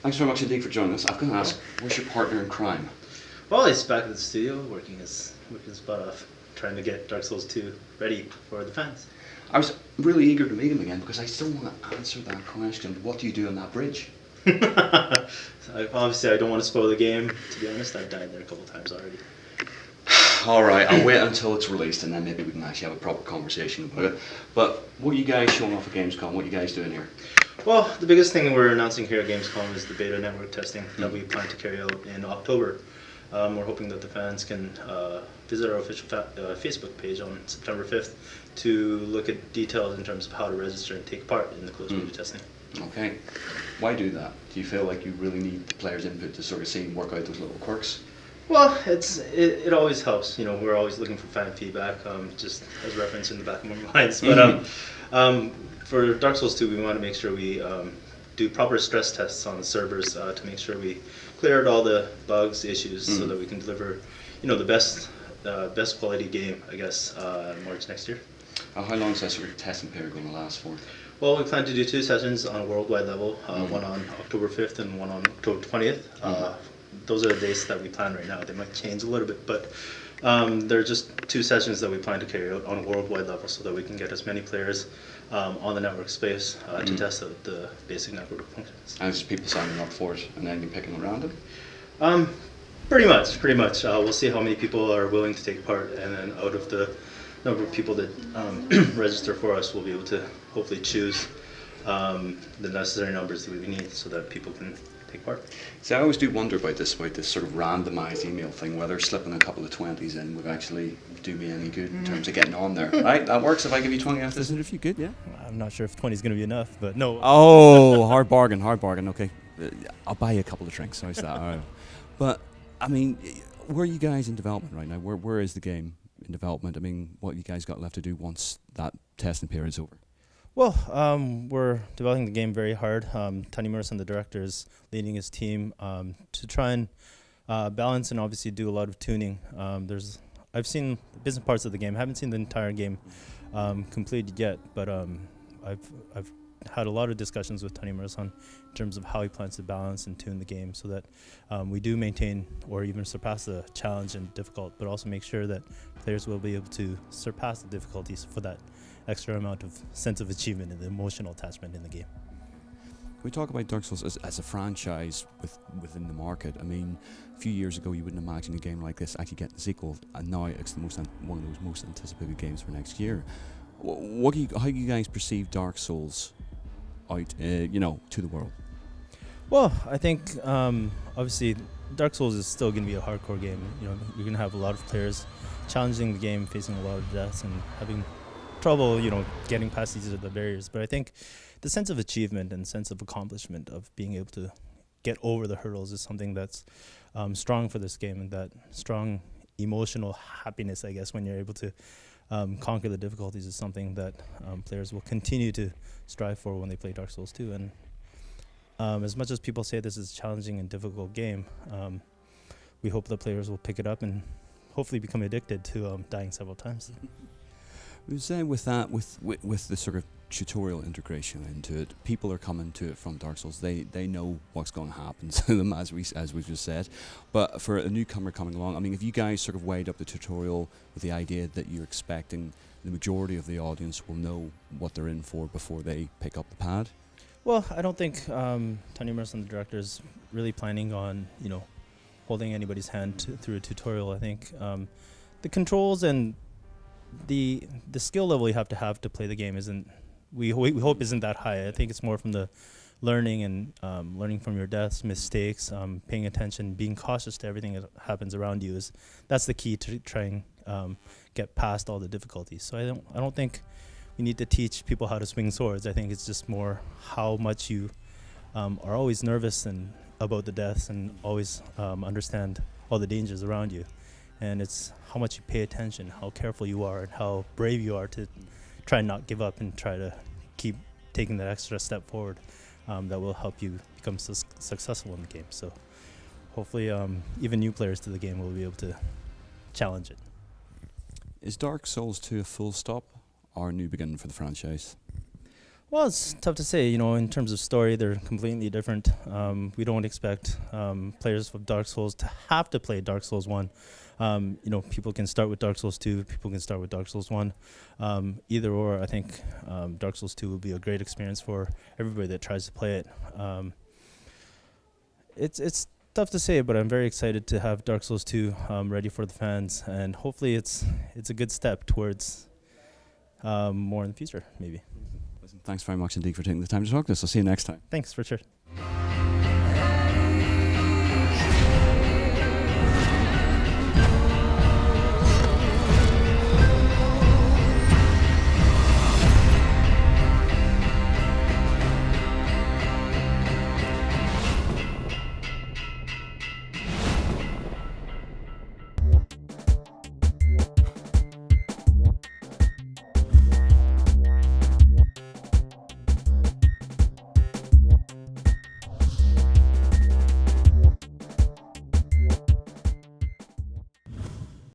Thanks very much indeed for joining us. I've got to ask, where's your partner in crime? Well, he's back at the studio working his butt off, trying to get Dark Souls 2 ready for the fans. I was really eager to meet him again because I still want to answer that question. What do you do on that bridge? Obviously, I don't want to spoil the game. To be honest, I've died there a couple times already. Alright, I'll wait until it's released and then maybe we can actually have a proper conversation about it. But what are you guys showing off at Gamescom? What are you guys doing here? Well, the biggest thing we're announcing here at Gamescom is the beta network testing that we plan to carry out in October. We're hoping that the fans can visit our official Facebook page on September 5th to look at details in terms of how to register and take part in the closed beta testing. Okay. Why do that? Do you feel like you really need the players' input to sort of see and work out those little quirks? Well, it always helps. You know, we're always looking for fan feedback, just as reference in the back of our minds. But for Dark Souls 2, we want to make sure we do proper stress tests on the servers to make sure we clear out all the bugs, issues, so that we can deliver, you know, the best quality game, I guess, March next year. How long is that sort of testing period going to last for? Well, we plan to do 2 sessions on a worldwide level, one on October 5th and one on October 20th. Those are the dates that we plan right now. They might change a little bit, but they're just 2 sessions that we plan to carry out on a worldwide level so that we can get as many players on the network space to test out the basic network functions. And there's people signing up for it and then you picking random? Pretty much. We'll see how many people are willing to take part, and then out of the number of people that register for us, we'll be able to hopefully choose the necessary numbers that we need so that people can take part. See, I always do wonder about this sort of randomised email thing, whether slipping a couple of 20s in would actually do me any good in terms of getting on there. Right? That works if I give you 20 after this interview? Good, yeah? I'm not sure if 20 is going to be enough, but no. Oh, hard bargain, okay. I'll buy you a couple of drinks, how's that? All right. But, I mean, where are you guys in development right now? Where is the game in development? I mean, what have you guys got left to do once that testing period's over? Well, we're developing the game very hard. Tony Merson, the director, is leading his team to try and balance and obviously do a lot of tuning. I've seen business parts of the game. I haven't seen the entire game completed yet, but I've had a lot of discussions with Tony Merson in terms of how he plans to balance and tune the game so that we do maintain or even surpass the challenge and difficult, but also make sure that players will be able to surpass the difficulties for that extra amount of sense of achievement and the emotional attachment in the game. We talk about Dark Souls as a franchise within the market. I mean, a few years ago you wouldn't imagine a game like this actually getting a sequel, and now it's one of those most anticipated games for next year. How do you guys perceive Dark Souls out, to the world? Well, I think obviously Dark Souls is still going to be a hardcore game. You know, you're going to have a lot of players challenging the game, facing a lot of deaths, and having trouble, getting past these are the barriers. But I think the sense of achievement and sense of accomplishment of being able to get over the hurdles is something that's strong for this game, and that strong emotional happiness, I guess, when you're able to conquer the difficulties is something that players will continue to strive for when they play Dark Souls 2. And as much as people say this is a challenging and difficult game, we hope the players will pick it up and hopefully become addicted to dying several times. With that, with the sort of tutorial integration into it, people are coming to it from Dark Souls. They know what's going to happen to them, as we've just said. But for a newcomer coming along, I mean, if you guys sort of weighed up the tutorial with the idea that you're expecting the majority of the audience will know what they're in for before they pick up the pad? Well, I don't think Tony Merson, the director, is really planning on holding anybody's hand through a tutorial. I think the controls and the skill level you have to play the game we hope isn't that high. I think it's more from the learning and learning from your deaths, mistakes, paying attention, being cautious to everything that happens around you. That's the key to trying get past all the difficulties. So I don't think we need to teach people how to swing swords. I think it's just more how much you are always nervous and about the deaths and always understand all the dangers around you. And it's how much you pay attention, how careful you are, and how brave you are to try and not give up and try to keep taking that extra step forward that will help you become successful in the game. So hopefully even new players to the game will be able to challenge it. Is Dark Souls 2 a full stop or a new beginning for the franchise? Well, it's tough to say. You know, in terms of story, they're completely different. We don't expect players of Dark Souls to have to play Dark Souls 1. You know, people can start with Dark Souls 2, people can start with Dark Souls 1. Either or, I think Dark Souls 2 will be a great experience for everybody that tries to play it. It's tough to say, but I'm very excited to have Dark Souls 2 ready for the fans, and hopefully it's a good step towards more in the future, maybe. Listen, thanks very much indeed for taking the time to talk to us. I'll see you next time. Thanks, Richard.